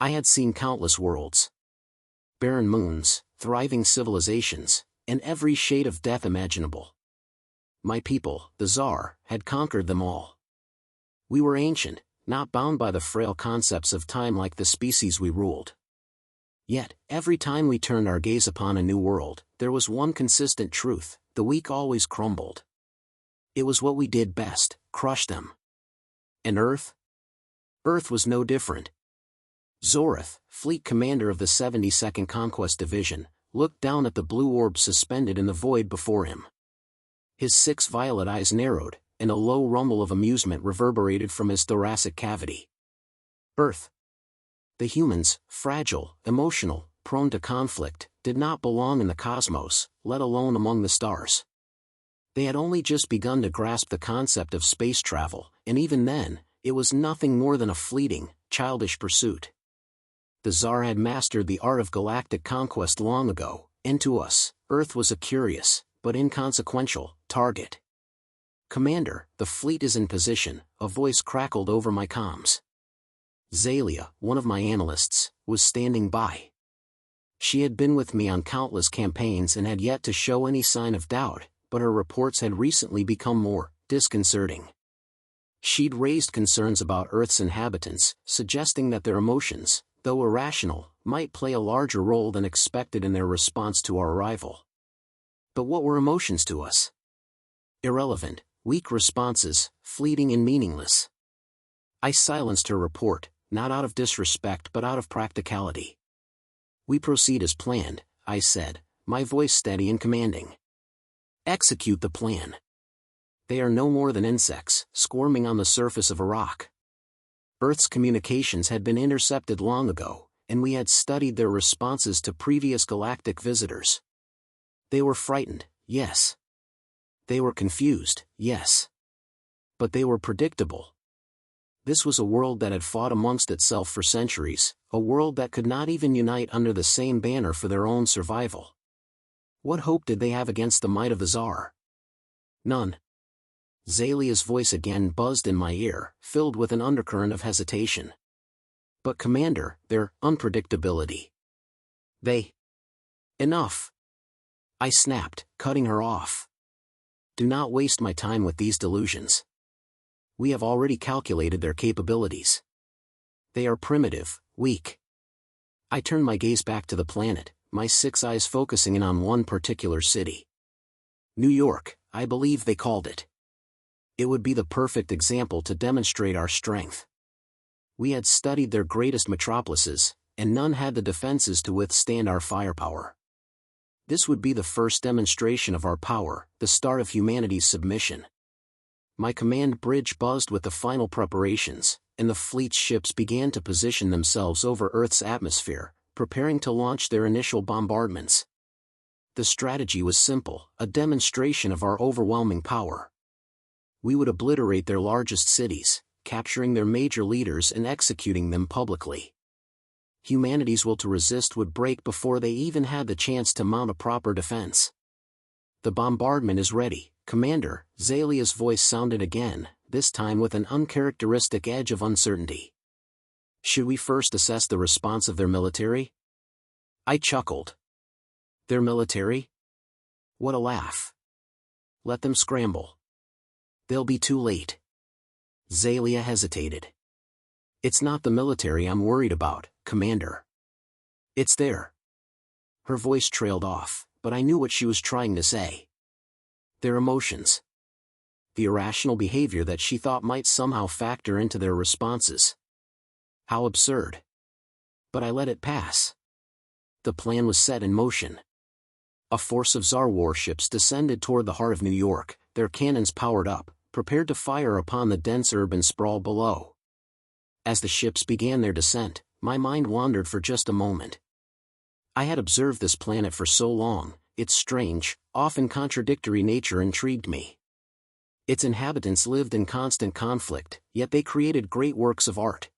I had seen countless worlds. Barren moons, thriving civilizations, and every shade of death imaginable. My people, the Tsar, had conquered them all. We were ancient, not bound by the frail concepts of time like the species we ruled. Yet, every time we turned our gaze upon a new world, there was one consistent truth: the weak always crumbled. It was what we did best: crush them. And Earth? Earth was no different. Zorith, fleet commander of the 72nd Conquest Division, looked down at the blue orb suspended in the void before him. His 6 violet eyes narrowed, and a low rumble of amusement reverberated from his thoracic cavity. Earth. The humans, fragile, emotional, prone to conflict, did not belong in the cosmos, let alone among the stars. They had only just begun to grasp the concept of space travel, and even then, it was nothing more than a fleeting, childish pursuit. The Tsar had mastered the art of galactic conquest long ago, and to us, Earth was a curious, but inconsequential, target. "Commander, the fleet is in position," a voice crackled over my comms. Zalia, one of my analysts, was standing by. She had been with me on countless campaigns and had yet to show any sign of doubt, but her reports had recently become more disconcerting. She'd raised concerns about Earth's inhabitants, suggesting that their emotions, though irrational, might play a larger role than expected in their response to our arrival. But what were emotions to us? Irrelevant, weak responses, fleeting and meaningless. I silenced her report, not out of disrespect but out of practicality. "We proceed as planned," I said, my voice steady and commanding. "Execute the plan. They are no more than insects, squirming on the surface of a rock." Earth's communications had been intercepted long ago, and we had studied their responses to previous galactic visitors. They were frightened, yes. They were confused, yes. But they were predictable. This was a world that had fought amongst itself for centuries, a world that could not even unite under the same banner for their own survival. What hope did they have against the might of the Tsar? None. Zalia's voice again buzzed in my ear, filled with an undercurrent of hesitation. "But Commander, their unpredictability. They..." "Enough!" I snapped, cutting her off. "Do not waste my time with these delusions. We have already calculated their capabilities. They are primitive, weak." I turned my gaze back to the planet, my 6 eyes focusing in on one particular city. New York, I believe they called it. It would be the perfect example to demonstrate our strength. We had studied their greatest metropolises, and none had the defenses to withstand our firepower. This would be the first demonstration of our power, the start of humanity's submission. My command bridge buzzed with the final preparations, and the fleet's ships began to position themselves over Earth's atmosphere, preparing to launch their initial bombardments. The strategy was simple, a demonstration of our overwhelming power. We would obliterate their largest cities, capturing their major leaders and executing them publicly. Humanity's will to resist would break before they even had the chance to mount a proper defense. "The bombardment is ready, Commander," Zalia's voice sounded again, this time with an uncharacteristic edge of uncertainty. "Should we first assess the response of their military?" I chuckled. "Their military? What a laugh. Let them scramble. They'll be too late." Zalia hesitated. "It's not the military I'm worried about, Commander. It's their..." Her voice trailed off, but I knew what she was trying to say. "Their emotions. The irrational behavior that she thought might somehow factor into their responses." How absurd. But I let it pass. The plan was set in motion. A force of Tsar warships descended toward the heart of New York, their cannons powered up, prepared to fire upon the dense urban sprawl below. As the ships began their descent, my mind wandered for just a moment. I had observed this planet for so long, its strange, often contradictory nature intrigued me. Its inhabitants lived in constant conflict, yet they created great works of art.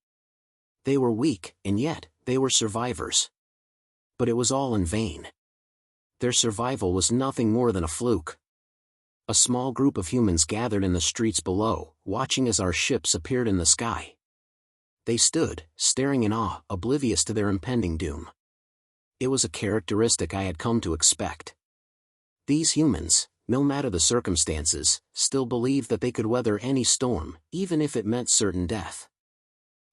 They were weak, and yet, they were survivors. But it was all in vain. Their survival was nothing more than a fluke. A small group of humans gathered in the streets below, watching as our ships appeared in the sky. They stood, staring in awe, oblivious to their impending doom. It was a characteristic I had come to expect. These humans, no matter the circumstances, still believed that they could weather any storm, even if it meant certain death.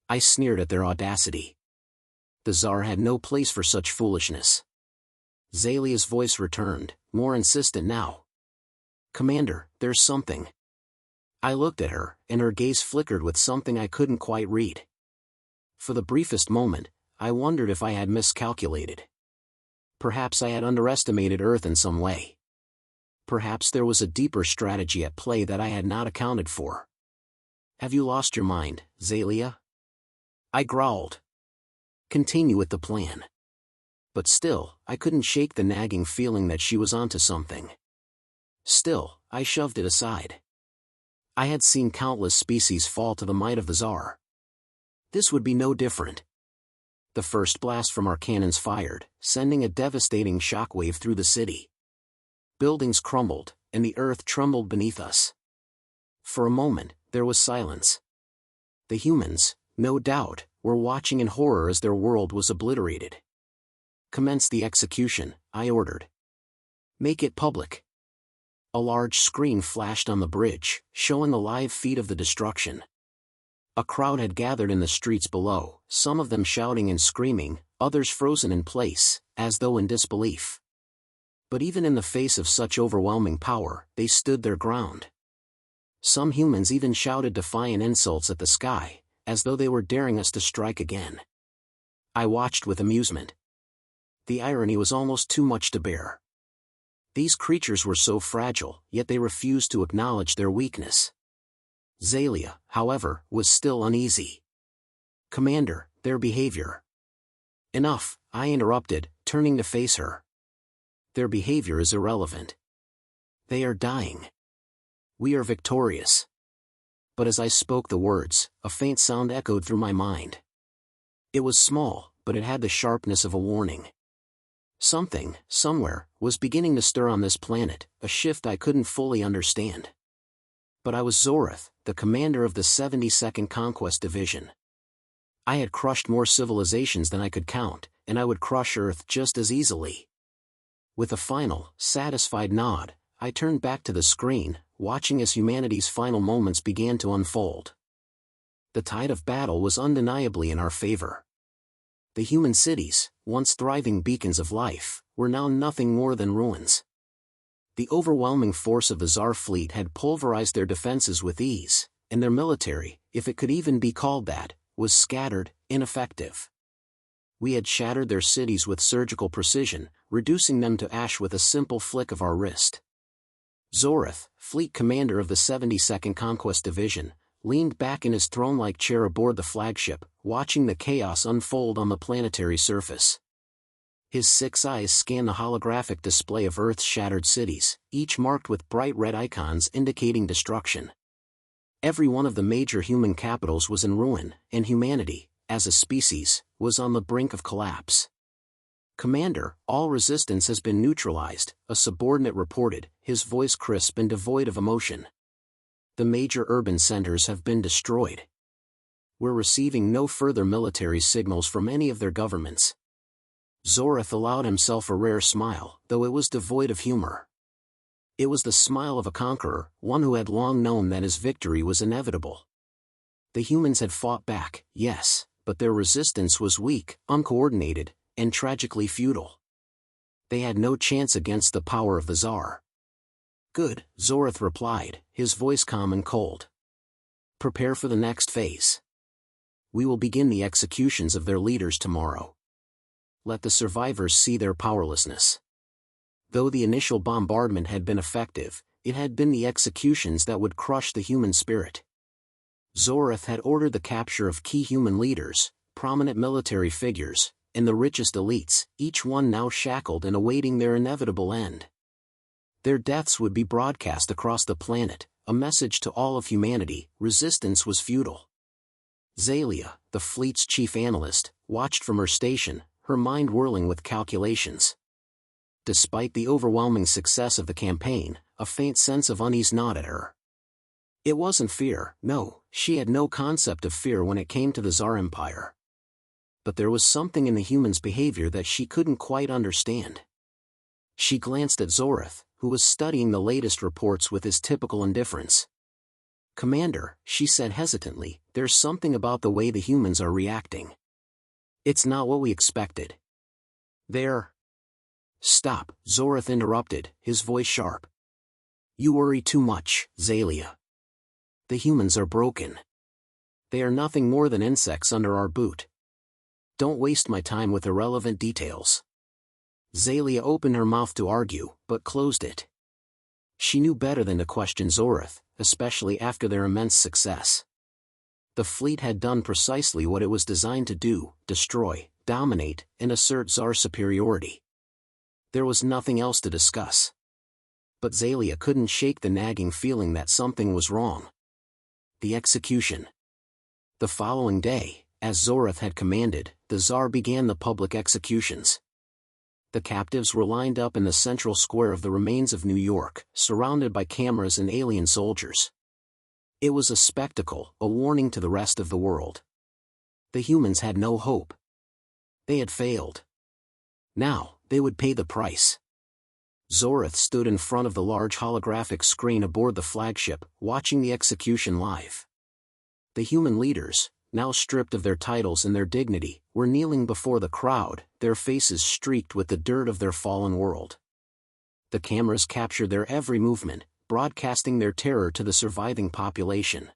I sneered at their audacity. The Tsar had no place for such foolishness. Zalia's voice returned, more insistent now. "Commander, there's something." I looked at her, and her gaze flickered with something I couldn't quite read. For the briefest moment, I wondered if I had miscalculated. Perhaps I had underestimated Earth in some way. Perhaps there was a deeper strategy at play that I had not accounted for. "Have you lost your mind, Zalia?" I growled. "Continue with the plan." But still, I couldn't shake the nagging feeling that she was onto something. Still, I shoved it aside. I had seen countless species fall to the might of the Tsar. This would be no different. The first blast from our cannons fired, sending a devastating shockwave through the city. Buildings crumbled, and the earth trembled beneath us. For a moment, there was silence. The humans, no doubt, were watching in horror as their world was obliterated. "Commence the execution," I ordered. "Make it public." A large screen flashed on the bridge, showing a live feed of the destruction. A crowd had gathered in the streets below, some of them shouting and screaming, others frozen in place, as though in disbelief. But even in the face of such overwhelming power, they stood their ground. Some humans even shouted defiant insults at the sky, as though they were daring us to strike again. I watched with amusement. The irony was almost too much to bear. These creatures were so fragile, yet they refused to acknowledge their weakness. Zalia, however, was still uneasy. "Commander, their behavior." "Enough," I interrupted, turning to face her. "Their behavior is irrelevant. They are dying. We are victorious." But as I spoke the words, a faint sound echoed through my mind. It was small, but it had the sharpness of a warning. Something, somewhere, was beginning to stir on this planet, a shift I couldn't fully understand. But I was Zorath, the commander of the 72nd Conquest Division. I had crushed more civilizations than I could count, and I would crush Earth just as easily. With a final, satisfied nod, I turned back to the screen, watching as humanity's final moments began to unfold. The tide of battle was undeniably in our favor. The human cities, once thriving beacons of life, were now nothing more than ruins. The overwhelming force of the Tsar fleet had pulverized their defenses with ease, and their military, if it could even be called that, was scattered, ineffective. We had shattered their cities with surgical precision, reducing them to ash with a simple flick of our wrist. Zorath, fleet commander of the 72nd Conquest Division, leaned back in his throne-like chair aboard the flagship, watching the chaos unfold on the planetary surface. His 6 eyes scanned the holographic display of Earth's shattered cities, each marked with bright red icons indicating destruction. Every one of the major human capitals was in ruin, and humanity, as a species, was on the brink of collapse. "Commander, all resistance has been neutralized," a subordinate reported, his voice crisp and devoid of emotion. "The major urban centers have been destroyed. We're receiving no further military signals from any of their governments." Zorath allowed himself a rare smile, though it was devoid of humor. It was the smile of a conqueror, one who had long known that his victory was inevitable. The humans had fought back, yes, but their resistance was weak, uncoordinated, and tragically futile. They had no chance against the power of the Tsar. "Good," Zorath replied, his voice calm and cold. "Prepare for the next phase. We will begin the executions of their leaders tomorrow. Let the survivors see their powerlessness." Though the initial bombardment had been effective, it had been the executions that would crush the human spirit. Zorath had ordered the capture of key human leaders, prominent military figures, and the richest elites, each one now shackled and awaiting their inevitable end. Their deaths would be broadcast across the planet, a message to all of humanity: resistance was futile. Zalia, the fleet's chief analyst, watched from her station, her mind whirling with calculations. Despite the overwhelming success of the campaign, a faint sense of unease gnawed at her. It wasn't fear, no, she had no concept of fear when it came to the Tsar Empire. But there was something in the human's behavior that she couldn't quite understand. She glanced at Zorath, who was studying the latest reports with his typical indifference. "Commander," she said hesitantly, "there's something about the way the humans are reacting. It's not what we expected." "They're—" "Stop," Zorath interrupted, his voice sharp. "You worry too much, Zalia. The humans are broken. They are nothing more than insects under our boot. Don't waste my time with irrelevant details." Zalia opened her mouth to argue, but closed it. She knew better than to question Zorath, especially after their immense success. The fleet had done precisely what it was designed to do: destroy, dominate, and assert Tsar superiority. There was nothing else to discuss. But Zalia couldn't shake the nagging feeling that something was wrong. The execution. The following day, as Zorath had commanded, the Tsar began the public executions. The captives were lined up in the central square of the remains of New York, surrounded by cameras and alien soldiers. It was a spectacle, a warning to the rest of the world. The humans had no hope. They had failed. Now, they would pay the price. Zorath stood in front of the large holographic screen aboard the flagship, watching the execution live. The human leaders, now stripped of their titles and their dignity, were kneeling before the crowd, their faces streaked with the dirt of their fallen world. The cameras captured their every movement, broadcasting their terror to the surviving population.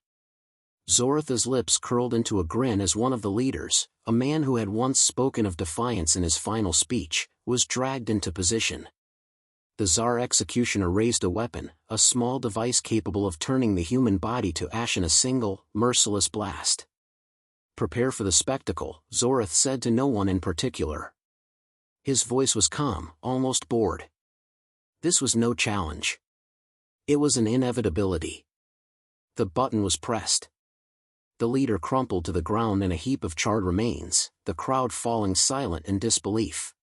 Zorath's lips curled into a grin as one of the leaders, a man who had once spoken of defiance in his final speech, was dragged into position. The Tsar executioner raised a weapon, a small device capable of turning the human body to ash in a single, merciless blast. "Prepare for the spectacle," Zorath said to no one in particular. His voice was calm, almost bored. This was no challenge. It was an inevitability. The button was pressed. The leader crumpled to the ground in a heap of charred remains, the crowd falling silent in disbelief.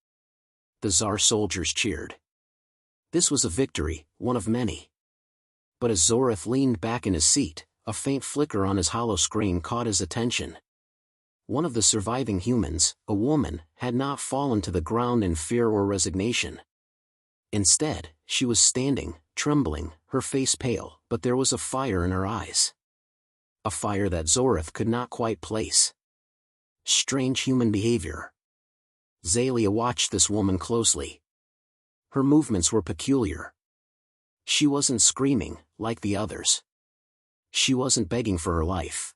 The Tsar soldiers cheered. This was a victory, one of many. But as Zorath leaned back in his seat, a faint flicker on his hollow screen caught his attention. One of the surviving humans, a woman, had not fallen to the ground in fear or resignation. Instead, she was standing, trembling, her face pale, but there was a fire in her eyes. A fire that Zorath could not quite place. Strange human behavior. Zalia watched this woman closely. Her movements were peculiar. She wasn't screaming, like the others. She wasn't begging for her life.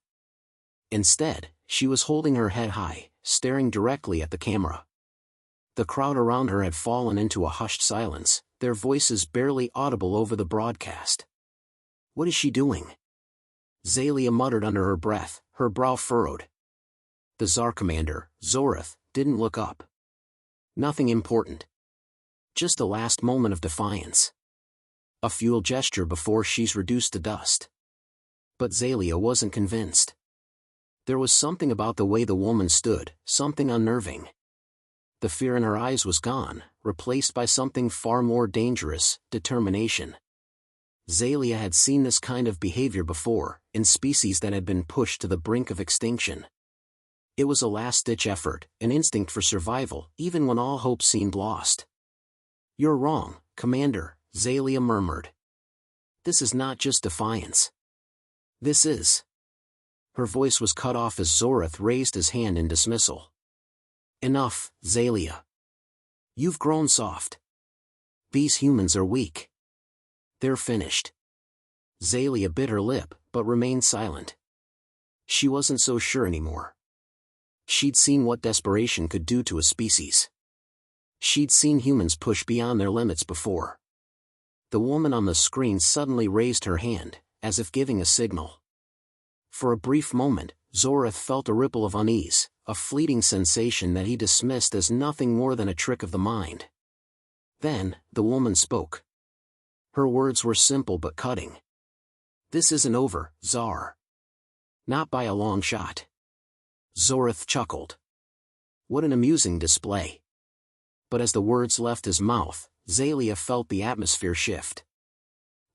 Instead, she was holding her head high, staring directly at the camera. The crowd around her had fallen into a hushed silence, their voices barely audible over the broadcast. "What is she doing?" Zalia muttered under her breath, her brow furrowed. The Tsar commander, Zorath, didn't look up. Nothing important. Just a last moment of defiance. A futile gesture before she's reduced to dust. But Zalia wasn't convinced. There was something about the way the woman stood, something unnerving. The fear in her eyes was gone, replaced by something far more dangerous: determination. Zalia had seen this kind of behavior before, in species that had been pushed to the brink of extinction. It was a last-ditch effort, an instinct for survival, even when all hope seemed lost. "You're wrong, Commander," Zalia murmured. "This is not just defiance. This is—" Her voice was cut off as Zorath raised his hand in dismissal. "Enough, Zalia. You've grown soft. These humans are weak. They're finished." Zalia bit her lip, but remained silent. She wasn't so sure anymore. She'd seen what desperation could do to a species. She'd seen humans push beyond their limits before. The woman on the screen suddenly raised her hand, as if giving a signal. For a brief moment, Zorath felt a ripple of unease, a fleeting sensation that he dismissed as nothing more than a trick of the mind. Then, the woman spoke. Her words were simple but cutting. "This isn't over, Tsar. Not by a long shot." Zorath chuckled. What an amusing display. But as the words left his mouth, Zalia felt the atmosphere shift.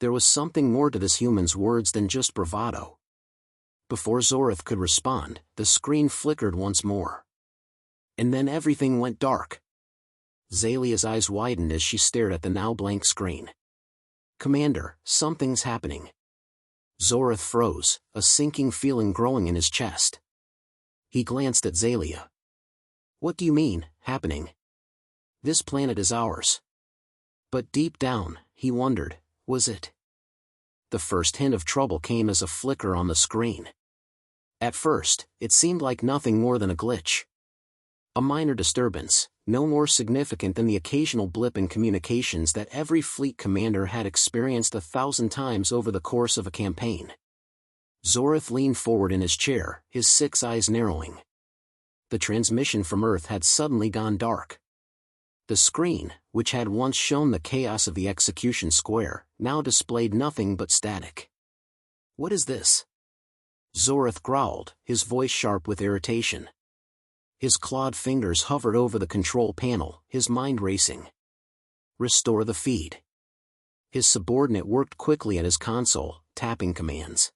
There was something more to this human's words than just bravado. Before Zorath could respond, the screen flickered once more. And then everything went dark. Zalia's eyes widened as she stared at the now blank screen. "Commander, something's happening." Zorath froze, a sinking feeling growing in his chest. He glanced at Zalia. "What do you mean, happening? This planet is ours." But deep down, he wondered, was it? The first hint of trouble came as a flicker on the screen. At first, it seemed like nothing more than a glitch. A minor disturbance, no more significant than the occasional blip in communications that every fleet commander had experienced 1,000 times over the course of a campaign. Zorath leaned forward in his chair, his 6 eyes narrowing. The transmission from Earth had suddenly gone dark. The screen, which had once shown the chaos of the execution square, now displayed nothing but static. "What is this?" Zorath growled, his voice sharp with irritation. His clawed fingers hovered over the control panel, his mind racing. "Restore the feed." His subordinate worked quickly at his console, tapping commands.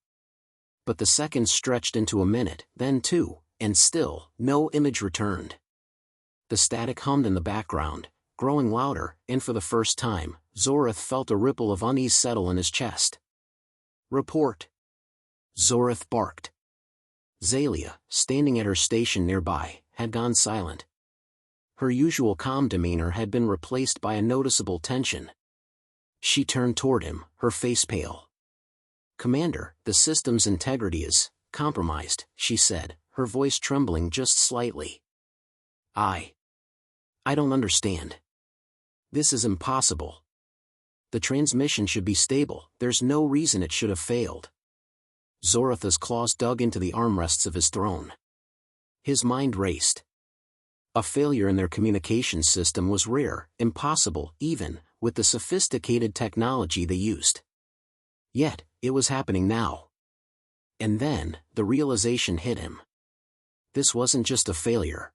But the seconds stretched into a minute, then 2, and still, no image returned. The static hummed in the background, growing louder, and for the first time, Zorath felt a ripple of unease settle in his chest. "Report." Zorath barked. Zalia, standing at her station nearby, had gone silent. Her usual calm demeanor had been replaced by a noticeable tension. She turned toward him, her face pale. "Commander, the system's integrity is compromised," she said, her voice trembling just slightly. I don't understand. This is impossible. The transmission should be stable, there's no reason it should have failed." Zorath's claws dug into the armrests of his throne. His mind raced. A failure in their communication system was rare, impossible, even with the sophisticated technology they used. Yet, it was happening now. And then, the realization hit him. This wasn't just a failure.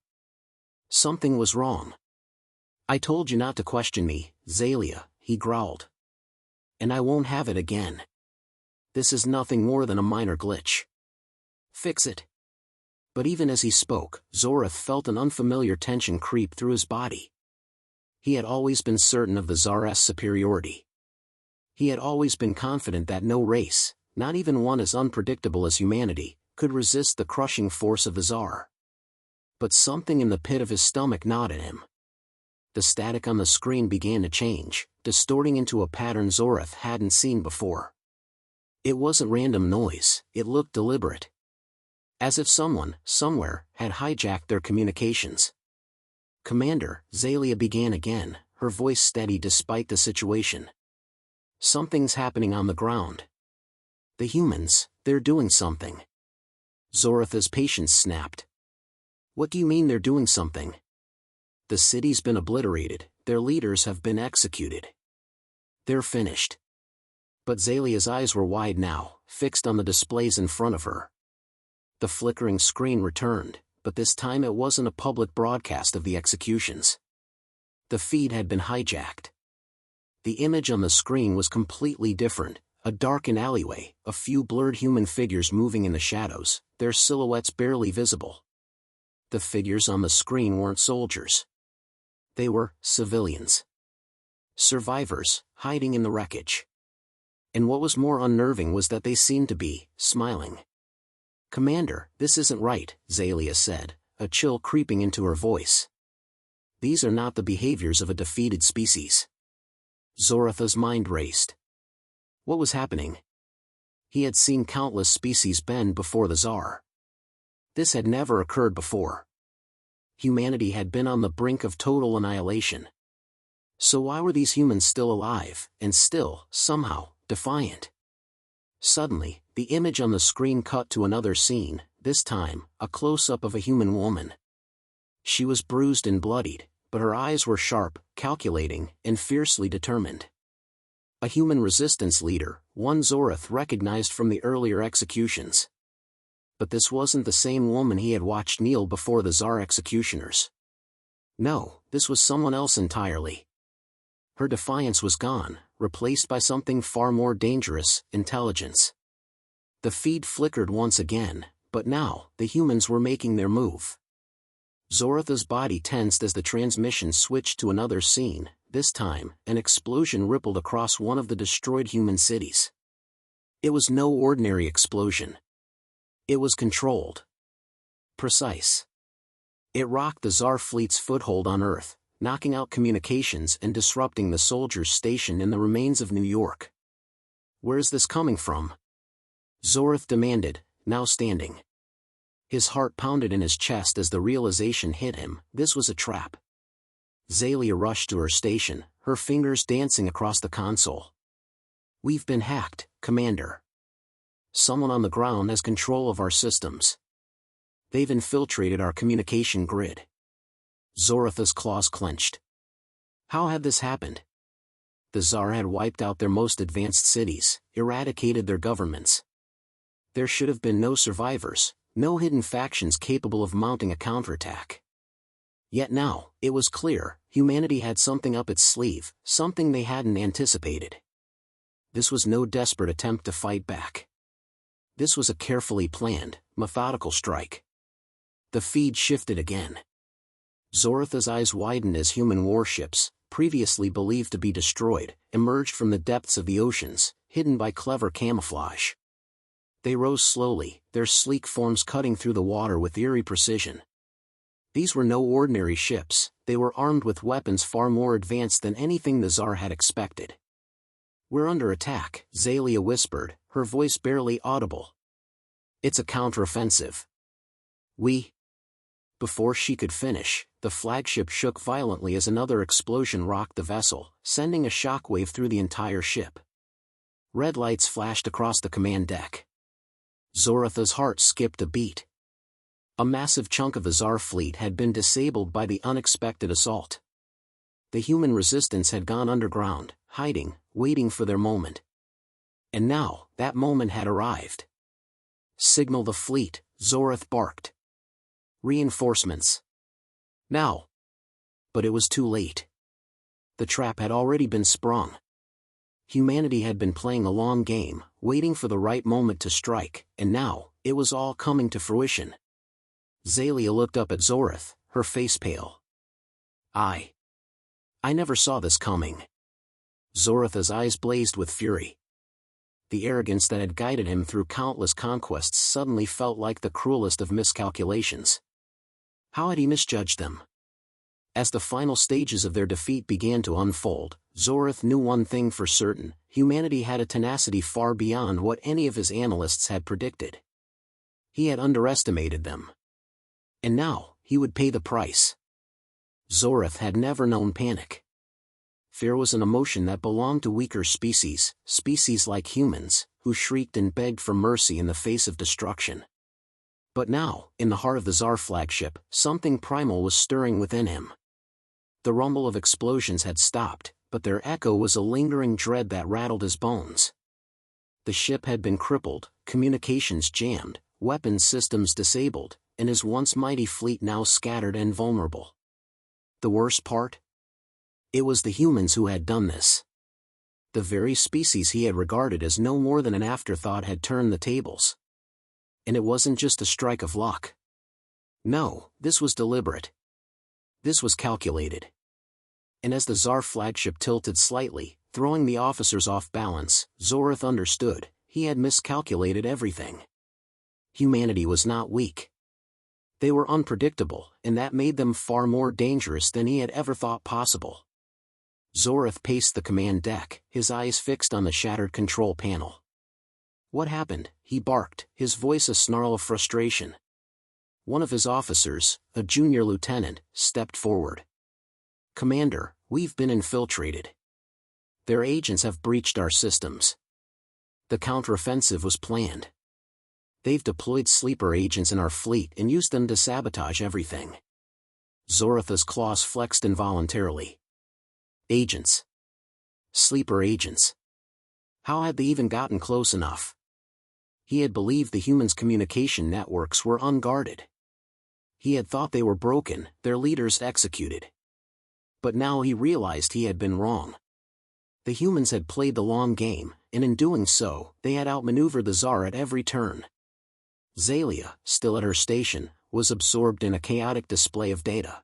Something was wrong. "I told you not to question me, Zalia," he growled. "And I won't have it again. This is nothing more than a minor glitch. Fix it." But even as he spoke, Zorath felt an unfamiliar tension creep through his body. He had always been certain of the Tsar's superiority. He had always been confident that no race, not even one as unpredictable as humanity, could resist the crushing force of the Tsar. But something in the pit of his stomach gnawed at him. The static on the screen began to change, distorting into a pattern Zorath hadn't seen before. It wasn't random noise, it looked deliberate. As if someone, somewhere, had hijacked their communications. "Commander," Zalia began again, her voice steady despite the situation. "Something's happening on the ground. The humans, they're doing something." Zorath's patience snapped. "What do you mean they're doing something?" "The city's been obliterated, their leaders have been executed. They're finished." But Zalia's eyes were wide now, fixed on the displays in front of her. The flickering screen returned, but this time it wasn't a public broadcast of the executions. The feed had been hijacked. The image on the screen was completely different, a darkened alleyway, a few blurred human figures moving in the shadows, their silhouettes barely visible. The figures on the screen weren't soldiers. They were civilians. Survivors, hiding in the wreckage. And what was more unnerving was that they seemed to be smiling. "Commander, this isn't right," Zalia said, a chill creeping into her voice. "These are not the behaviors of a defeated species." Zorath's mind raced. What was happening? He had seen countless species bend before the Tsar. This had never occurred before. Humanity had been on the brink of total annihilation. So why were these humans still alive, and still, somehow, defiant? Suddenly, the image on the screen cut to another scene, this time, a close-up of a human woman. She was bruised and bloodied, but her eyes were sharp, calculating, and fiercely determined. A human resistance leader, one Zorath recognized from the earlier executions. But this wasn't the same woman he had watched kneel before the Tsar executioners. No, this was someone else entirely. Her defiance was gone, replaced by something far more dangerous: intelligence. The feed flickered once again, but now, the humans were making their move. Zoratha's body tensed as the transmission switched to another scene. This time, an explosion rippled across one of the destroyed human cities. It was no ordinary explosion. It was controlled. Precise. It rocked the Tsar fleet's foothold on Earth, knocking out communications and disrupting the soldiers stationed in the remains of New York. "Where's this coming from?" Zorath demanded, now standing. His heart pounded in his chest as the realization hit him: this was a trap. Zalia rushed to her station, her fingers dancing across the console. "We've been hacked, Commander. Someone on the ground has control of our systems. They've infiltrated our communication grid." Zoratha's claws clenched. How had this happened? The Tsar had wiped out their most advanced cities, eradicated their governments. There should have been no survivors, no hidden factions capable of mounting a counterattack. Yet now, it was clear, humanity had something up its sleeve, something they hadn't anticipated. This was no desperate attempt to fight back. This was a carefully planned, methodical strike. The feed shifted again. Zoratha's eyes widened as human warships, previously believed to be destroyed, emerged from the depths of the oceans, hidden by clever camouflage. They rose slowly, their sleek forms cutting through the water with eerie precision. These were no ordinary ships, they were armed with weapons far more advanced than anything the Tsar had expected. "We're under attack," Zalia whispered, her voice barely audible. "It's a counteroffensive. We..." Before she could finish, the flagship shook violently as another explosion rocked the vessel, sending a shockwave through the entire ship. Red lights flashed across the command deck. Zoratha's heart skipped a beat. A massive chunk of the Tsar fleet had been disabled by the unexpected assault. The human resistance had gone underground, hiding, waiting for their moment. And now, that moment had arrived. "Signal the fleet," Zorath barked. "Reinforcements. Now." But it was too late. The trap had already been sprung. Humanity had been playing a long game, waiting for the right moment to strike, and now, it was all coming to fruition. Zalia looked up at Zorath, her face pale. I never saw this coming." Zoratha's eyes blazed with fury. The arrogance that had guided him through countless conquests suddenly felt like the cruelest of miscalculations. How had he misjudged them? As the final stages of their defeat began to unfold, Zorath knew one thing for certain: humanity had a tenacity far beyond what any of his analysts had predicted. He had underestimated them. And now, he would pay the price. Zorath had never known panic. Fear was an emotion that belonged to weaker species like humans, who shrieked and begged for mercy in the face of destruction. But now, in the heart of the Tsar flagship, something primal was stirring within him. The rumble of explosions had stopped, but their echo was a lingering dread that rattled his bones. The ship had been crippled, communications jammed, weapons systems disabled, and his once mighty fleet now scattered and vulnerable. The worst part? It was the humans who had done this. The very species he had regarded as no more than an afterthought had turned the tables. And it wasn't just a strike of luck. No, this was deliberate. This was calculated. And as the Tsar flagship tilted slightly, throwing the officers off balance, Zorath understood: he had miscalculated everything. Humanity was not weak. They were unpredictable, and that made them far more dangerous than he had ever thought possible. Zorath paced the command deck, his eyes fixed on the shattered control panel. "What happened?" he barked, his voice a snarl of frustration. One of his officers, a junior lieutenant, stepped forward. "Commander, we've been infiltrated. Their agents have breached our systems. The counteroffensive was planned. They've deployed sleeper agents in our fleet and used them to sabotage everything." Zoratha's claws flexed involuntarily. Agents. Sleeper agents. How had they even gotten close enough? He had believed the humans' communication networks were unguarded. He had thought they were broken, their leaders executed. But now he realized he had been wrong. The humans had played the long game, and in doing so, they had outmaneuvered the Tsar at every turn. Zalia, still at her station, was absorbed in a chaotic display of data.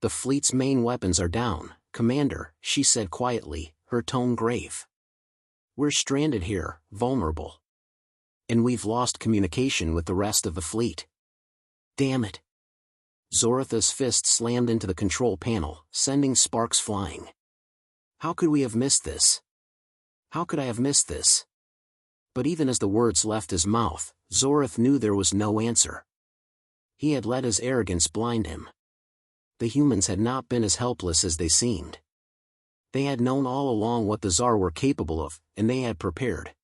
"The fleet's main weapons are down, Commander," she said quietly, her tone grave. "We're stranded here, vulnerable. And we've lost communication with the rest of the fleet. Damn it." Zoratha's fist slammed into the control panel, sending sparks flying. "How could we have missed this? How could I have missed this?" But even as the words left his mouth, Zorath knew there was no answer. He had let his arrogance blind him. The humans had not been as helpless as they seemed. They had known all along what the Tsar were capable of, and they had prepared.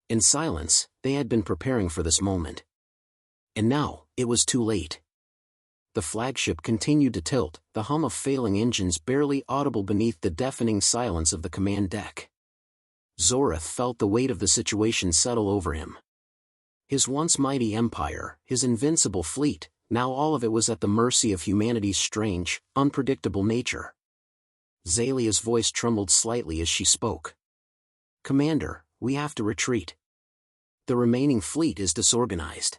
In silence, they had been preparing for this moment. And now, it was too late. The flagship continued to tilt, the hum of failing engines barely audible beneath the deafening silence of the command deck. Zorath felt the weight of the situation settle over him. His once mighty empire, his invincible fleet, now all of it was at the mercy of humanity's strange, unpredictable nature. Zalia's voice trembled slightly as she spoke. "Commander, we have to retreat. The remaining fleet is disorganized.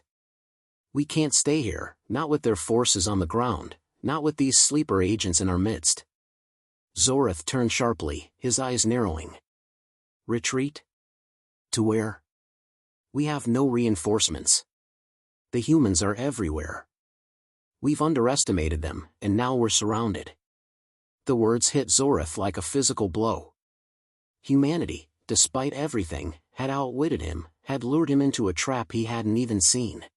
We can't stay here, not with their forces on the ground, not with these sleeper agents in our midst." Zorath turned sharply, his eyes narrowing. "Retreat? To where? We have no reinforcements. The humans are everywhere. We've underestimated them, and now we're surrounded." The words hit Zorath like a physical blow. Humanity, despite everything, had outwitted him, had lured him into a trap he hadn't even seen.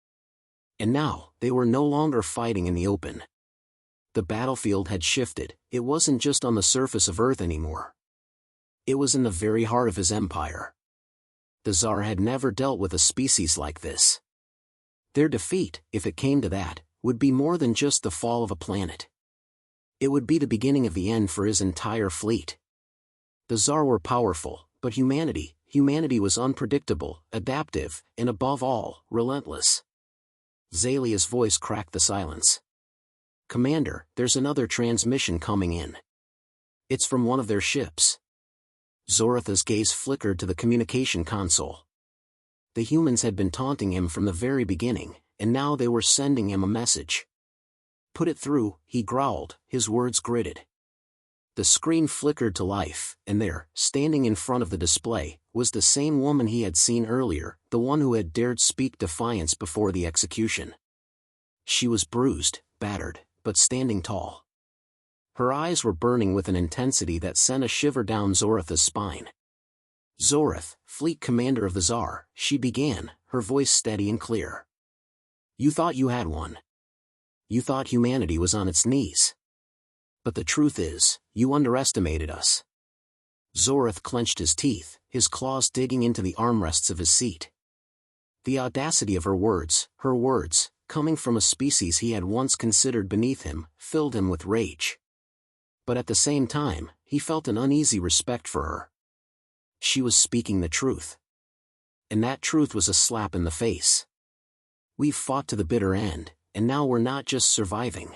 And now, they were no longer fighting in the open. The battlefield had shifted, it wasn't just on the surface of Earth anymore. It was in the very heart of his empire. The Tsar had never dealt with a species like this. Their defeat, if it came to that, would be more than just the fall of a planet. It would be the beginning of the end for his entire fleet. The Tsar were powerful, but humanity was unpredictable, adaptive, and above all, relentless. Zalia's voice cracked the silence. "Commander, there's another transmission coming in. It's from one of their ships." Zoratha's gaze flickered to the communication console. The humans had been taunting him from the very beginning, and now they were sending him a message. "Put it through," he growled, his words gritted. The screen flickered to life, and there, standing in front of the display, was the same woman he had seen earlier, the one who had dared speak defiance before the execution. She was bruised, battered, but standing tall. Her eyes were burning with an intensity that sent a shiver down Zoratha's spine. "Zorath, fleet commander of the Tsar," she began, her voice steady and clear. "You thought you had one. You thought humanity was on its knees. But the truth is, you underestimated us." Zorath clenched his teeth, his claws digging into the armrests of his seat. The audacity of her words, coming from a species he had once considered beneath him, filled him with rage. But at the same time, he felt an uneasy respect for her. She was speaking the truth. And that truth was a slap in the face. "We've fought to the bitter end, and now we're not just surviving.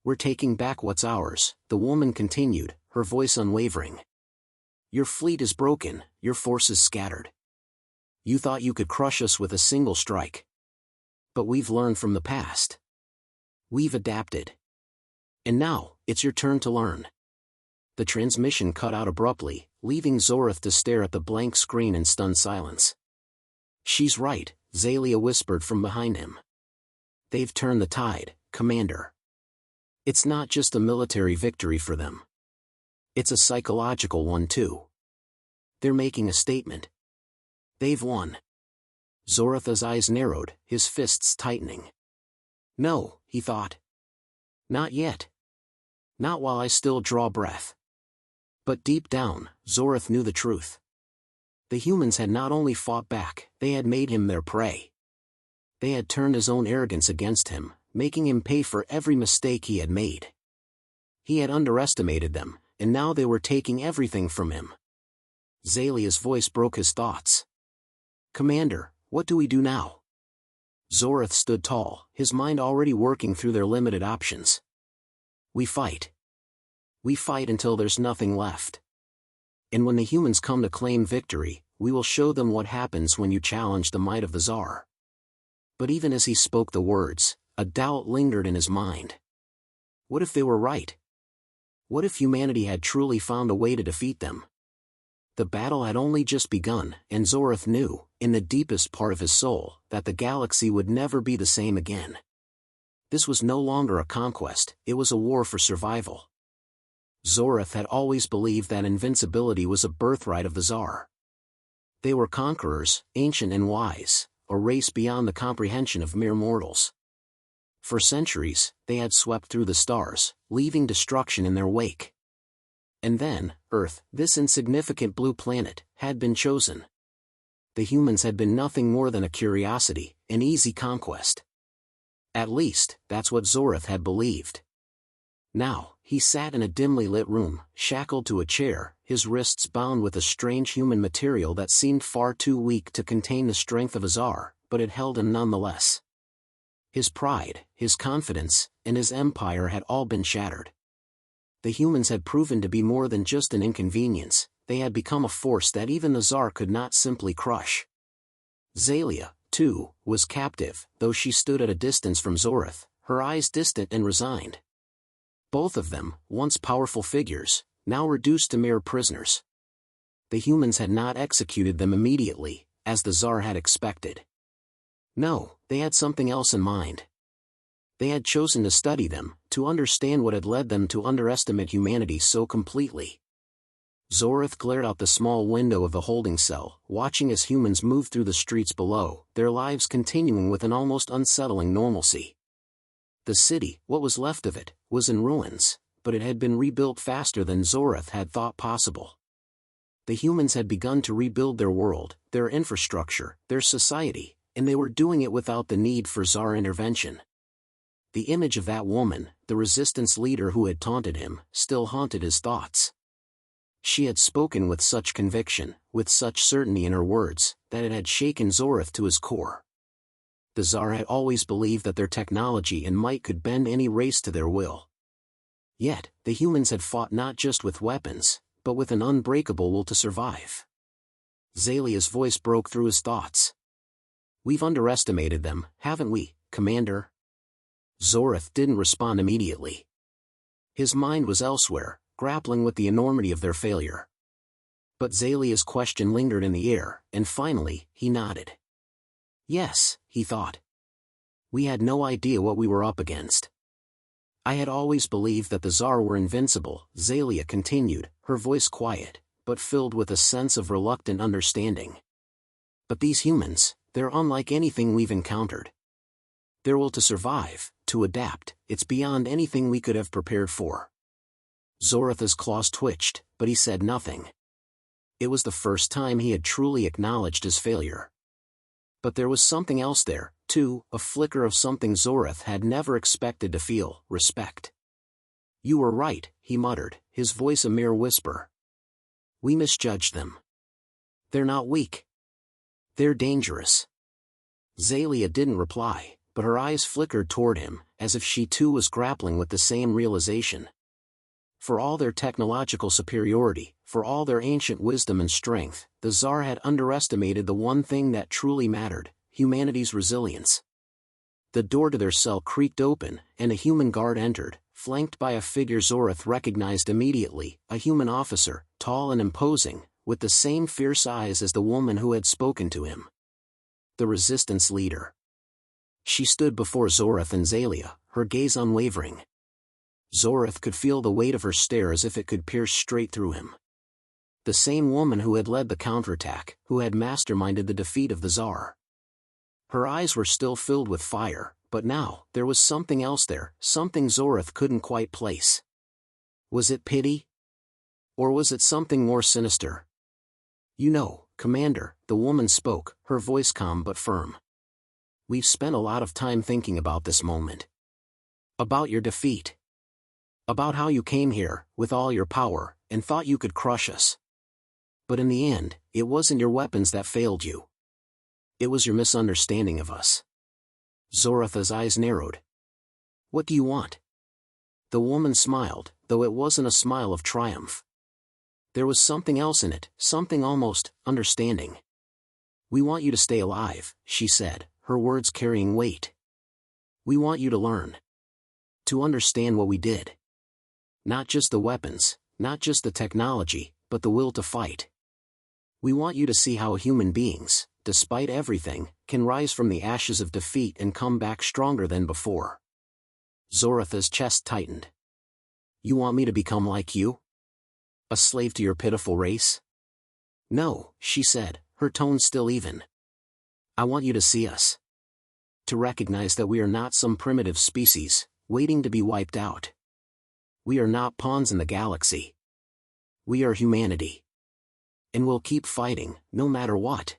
We're taking back what's ours," the woman continued, her voice unwavering. "Your fleet is broken, your forces scattered. You thought you could crush us with a single strike. But we've learned from the past. We've adapted. And now, it's your turn to learn." The transmission cut out abruptly, leaving Zorath to stare at the blank screen in stunned silence. "She's right," Zalia whispered from behind him. "They've turned the tide, Commander. It's not just a military victory for them. It's a psychological one too. They're making a statement. They've won." Zoratha's eyes narrowed, his fists tightening. "No," he thought. "Not yet. Not while I still draw breath." But deep down, Zorath knew the truth. The humans had not only fought back, they had made him their prey. They had turned his own arrogance against him, making him pay for every mistake he had made. He had underestimated them, and now they were taking everything from him. Zalia's voice broke his thoughts. "Commander, what do we do now?" Zorath stood tall, his mind already working through their limited options. "We fight. We fight until there's nothing left. And when the humans come to claim victory, we will show them what happens when you challenge the might of the Tsar. But even as he spoke the words, a doubt lingered in his mind. What if they were right? What if humanity had truly found a way to defeat them? The battle had only just begun, and Zorath knew, in the deepest part of his soul, that the galaxy would never be the same again. This was no longer a conquest, it was a war for survival. Zorath had always believed that invincibility was a birthright of the Tsar. They were conquerors, ancient and wise, a race beyond the comprehension of mere mortals. For centuries, they had swept through the stars, leaving destruction in their wake. And then, Earth, this insignificant blue planet, had been chosen. The humans had been nothing more than a curiosity, an easy conquest. At least, that's what Zorath had believed. Now, he sat in a dimly lit room, shackled to a chair, his wrists bound with a strange human material that seemed far too weak to contain the strength of a Tsar, but it held him nonetheless. His pride, his confidence, and his empire had all been shattered. The humans had proven to be more than just an inconvenience, they had become a force that even the Tsar could not simply crush. Xalia, too, was captive, though she stood at a distance from Zorath, her eyes distant and resigned. Both of them, once powerful figures, now reduced to mere prisoners. The humans had not executed them immediately, as the Tsar had expected. No, they had something else in mind. They had chosen to study them, to understand what had led them to underestimate humanity so completely. Zorath glared out the small window of the holding cell, watching as humans moved through the streets below, their lives continuing with an almost unsettling normalcy. The city, what was left of it, was in ruins, but it had been rebuilt faster than Zorath had thought possible. The humans had begun to rebuild their world, their infrastructure, their society, and they were doing it without the need for Tsar intervention. The image of that woman, the resistance leader who had taunted him, still haunted his thoughts. She had spoken with such conviction, with such certainty in her words, that it had shaken Zorath to his core. The Tsar had always believed that their technology and might could bend any race to their will. Yet, the humans had fought not just with weapons, but with an unbreakable will to survive. Xalia's voice broke through his thoughts. "We've underestimated them, haven't we, Commander?" Zorath didn't respond immediately. His mind was elsewhere, grappling with the enormity of their failure. But Xalia's question lingered in the air, and finally, he nodded. Yes, he thought. We had no idea what we were up against. I had always believed that the Tsar were invincible, Xalia continued, her voice quiet, but filled with a sense of reluctant understanding. But these humans, they're unlike anything we've encountered. Their will to survive, to adapt, it's beyond anything we could have prepared for. Zorath's claws twitched, but he said nothing. It was the first time he had truly acknowledged his failure. But there was something else there, too, a flicker of something Zorath had never expected to feel, respect. You were right, he muttered, his voice a mere whisper. We misjudged them. They're not weak. They're dangerous. Xalia didn't reply, but her eyes flickered toward him, as if she too was grappling with the same realization. For all their technological superiority, for all their ancient wisdom and strength, the Tsar had underestimated the one thing that truly mattered, humanity's resilience. The door to their cell creaked open, and a human guard entered, flanked by a figure Zorath recognized immediately, a human officer, tall and imposing, with the same fierce eyes as the woman who had spoken to him. The resistance leader. She stood before Zorath and Xalia, her gaze unwavering. Zorath could feel the weight of her stare as if it could pierce straight through him. The same woman who had led the counterattack, who had masterminded the defeat of the Tsar. Her eyes were still filled with fire, but now, there was something else there, something Zorath couldn't quite place. Was it pity? Or was it something more sinister? You know, Commander, the woman spoke, her voice calm but firm. We've spent a lot of time thinking about this moment. About your defeat. About how you came here, with all your power, and thought you could crush us. But in the end, it wasn't your weapons that failed you. It was your misunderstanding of us. Zorath's eyes narrowed. What do you want? The woman smiled, though it wasn't a smile of triumph. There was something else in it, something almost understanding. "We want you to stay alive," she said, her words carrying weight. "We want you to learn. To understand what we did. Not just the weapons, not just the technology, but the will to fight. We want you to see how human beings, despite everything, can rise from the ashes of defeat and come back stronger than before." Zoratha's chest tightened. "You want me to become like you? A slave to your pitiful race?" "No," she said, her tone still even. "I want you to see us. To recognize that we are not some primitive species, waiting to be wiped out. We are not pawns in the galaxy. We are humanity. And we'll keep fighting, no matter what."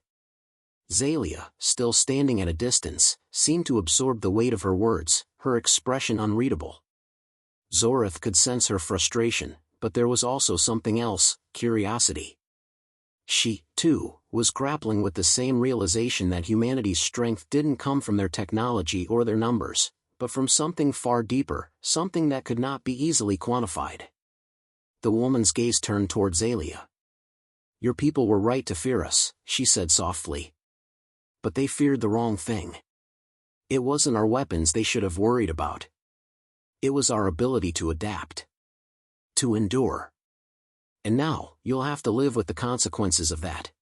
Zalia, still standing at a distance, seemed to absorb the weight of her words, her expression unreadable. Zorath could sense her frustration, but there was also something else, curiosity. She, too, was grappling with the same realization that humanity's strength didn't come from their technology or their numbers, but from something far deeper, something that could not be easily quantified. The woman's gaze turned toward Zalia. "Your people were right to fear us," she said softly. "But they feared the wrong thing. It wasn't our weapons they should have worried about. It was our ability to adapt. To endure. And now, you'll have to live with the consequences of that."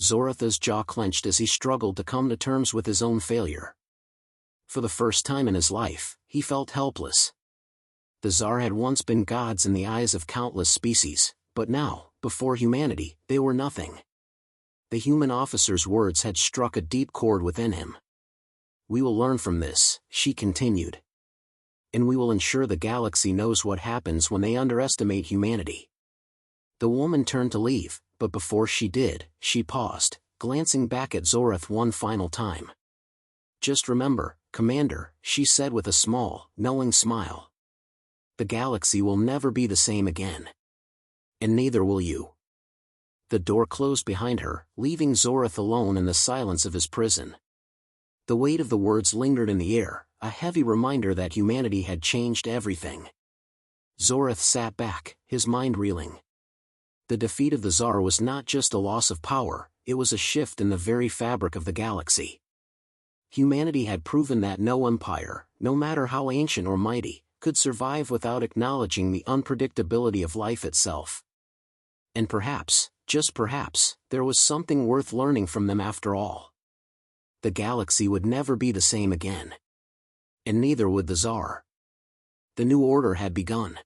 Zoratha's jaw clenched as he struggled to come to terms with his own failure. For the first time in his life, he felt helpless. The Tsar had once been gods in the eyes of countless species, but now, before humanity, they were nothing. The human officer's words had struck a deep chord within him. "We will learn from this," she continued. "And we will ensure the galaxy knows what happens when they underestimate humanity." The woman turned to leave, but before she did, she paused, glancing back at Zorath one final time. "Just remember, Commander," she said with a small, knowing smile. "The galaxy will never be the same again. And neither will you." The door closed behind her, leaving Zorath alone in the silence of his prison. The weight of the words lingered in the air, a heavy reminder that humanity had changed everything. Zorath sat back, his mind reeling. The defeat of the Tsar was not just a loss of power, it was a shift in the very fabric of the galaxy. Humanity had proven that no empire, no matter how ancient or mighty, could survive without acknowledging the unpredictability of life itself. And perhaps, just perhaps, there was something worth learning from them after all. The galaxy would never be the same again. And neither would the Tsar. The new order had begun.